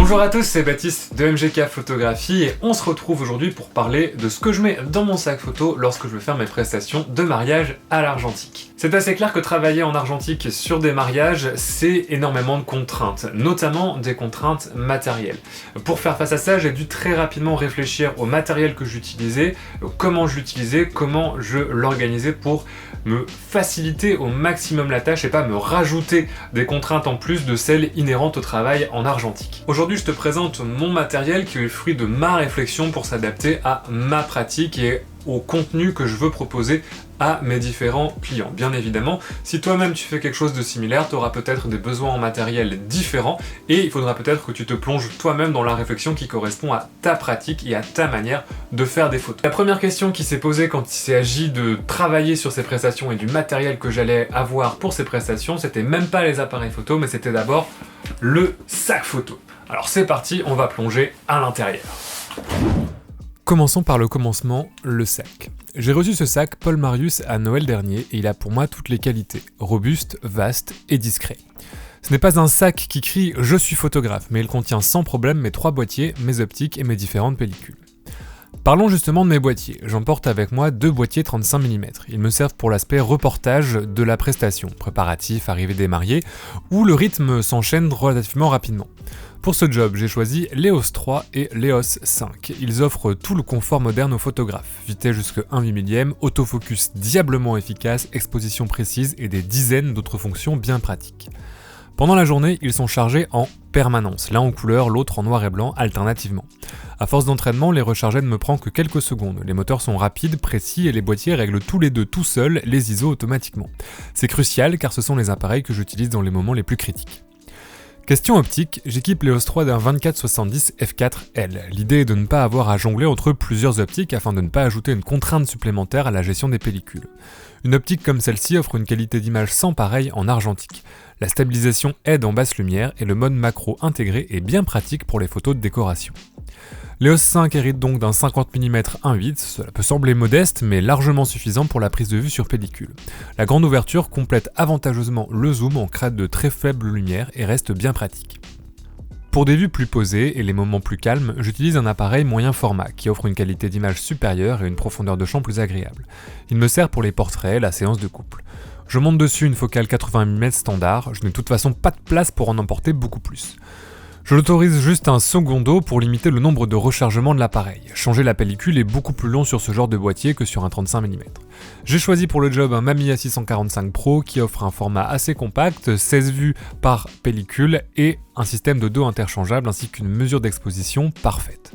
Bonjour à tous, c'est Baptiste de MGK Photographie et on se retrouve aujourd'hui pour parler de ce que je mets dans mon sac photo lorsque je veux faire mes prestations de mariage à l'argentique. C'est assez clair que travailler en argentique sur des mariages, c'est énormément de contraintes, notamment des contraintes matérielles. Pour faire face à ça, j'ai dû très rapidement réfléchir au matériel que j'utilisais, comment je l'utilisais, comment je l'organisais pour me faciliter au maximum la tâche et pas me rajouter des contraintes en plus de celles inhérentes au travail en argentique. Aujourd'hui, je te présente mon matériel qui est le fruit de ma réflexion pour s'adapter à ma pratique et au contenu que je veux proposer à mes différents clients. Bien évidemment, si toi-même tu fais quelque chose de similaire, tu auras peut-être des besoins en matériel différents et il faudra peut-être que tu te plonges toi-même dans la réflexion qui correspond à ta pratique et à ta manière de faire des photos. La première question qui s'est posée quand il s'agit de travailler sur ces prestations et du matériel que j'allais avoir pour ces prestations, c'était même pas les appareils photo, mais c'était d'abord le sac photo. Alors c'est parti, on va plonger à l'intérieur. Commençons par le commencement, le sac. J'ai reçu ce sac Paul Marius à Noël dernier et il a pour moi toutes les qualités, robuste, vaste et discret. Ce n'est pas un sac qui crie « je suis photographe », mais il contient sans problème mes 3 boîtiers, mes optiques et mes différentes pellicules. Parlons justement de mes boîtiers. J'emporte avec moi 2 boîtiers 35 mm. Ils me servent pour l'aspect reportage de la prestation, préparatif, arrivée des mariés, où le rythme s'enchaîne relativement rapidement. Pour ce job, j'ai choisi l'EOS 3 et l'EOS 5. Ils offrent tout le confort moderne aux photographes. Vitesse jusqu'à 1/8 millième, autofocus diablement efficace, exposition précise et des dizaines d'autres fonctions bien pratiques. Pendant la journée, ils sont chargés en permanence, l'un en couleur, l'autre en noir et blanc, alternativement. À force d'entraînement, les recharger ne me prend que quelques secondes. Les moteurs sont rapides, précis et les boîtiers règlent tous les deux tout seuls les ISO automatiquement. C'est crucial car ce sont les appareils que j'utilise dans les moments les plus critiques. Question optique, j'équipe l'EOS 3 d'un 24-70 f4L. L'idée est de ne pas avoir à jongler entre plusieurs optiques afin de ne pas ajouter une contrainte supplémentaire à la gestion des pellicules. Une optique comme celle-ci offre une qualité d'image sans pareil en argentique. La stabilisation aide en basse lumière et le mode macro intégré est bien pratique pour les photos de décoration. L'EOS 5 hérite donc d'un 50 mm 1.8, cela peut sembler modeste mais largement suffisant pour la prise de vue sur pellicule. La grande ouverture complète avantageusement le zoom en crête de très faible lumière et reste bien pratique. Pour des vues plus posées et les moments plus calmes, j'utilise un appareil moyen format qui offre une qualité d'image supérieure et une profondeur de champ plus agréable. Il me sert pour les portraits, la séance de couple. Je monte dessus une focale 80 mm standard, je n'ai de toute façon pas de place pour en emporter beaucoup plus. Je l'autorise juste un secondo pour limiter le nombre de rechargements de l'appareil. Changer la pellicule est beaucoup plus long sur ce genre de boîtier que sur un 35 mm. J'ai choisi pour le job un Mamiya 645 Pro qui offre un format assez compact, 16 vues par pellicule et un système de dos interchangeable ainsi qu'une mesure d'exposition parfaite.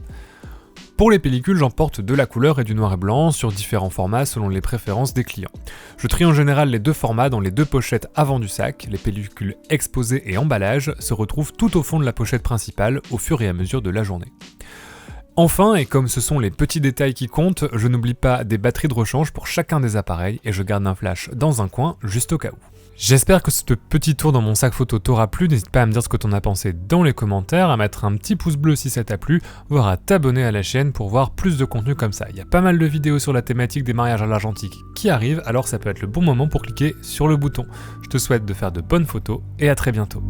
Pour les pellicules, j'emporte de la couleur et du noir et blanc sur différents formats selon les préférences des clients. Je trie en général les 2 formats dans les 2 pochettes avant du sac. Les pellicules exposées et emballage se retrouvent tout au fond de la pochette principale au fur et à mesure de la journée. Enfin, et comme ce sont les petits détails qui comptent, je n'oublie pas des batteries de rechange pour chacun des appareils et je garde un flash dans un coin juste au cas où. J'espère que ce petit tour dans mon sac photo t'aura plu, n'hésite pas à me dire ce que t'en as pensé dans les commentaires, à mettre un petit pouce bleu si ça t'a plu, voire à t'abonner à la chaîne pour voir plus de contenu comme ça. Il y a pas mal de vidéos sur la thématique des mariages à l'argentique qui arrivent, alors ça peut être le bon moment pour cliquer sur le bouton. Je te souhaite de faire de bonnes photos et à très bientôt.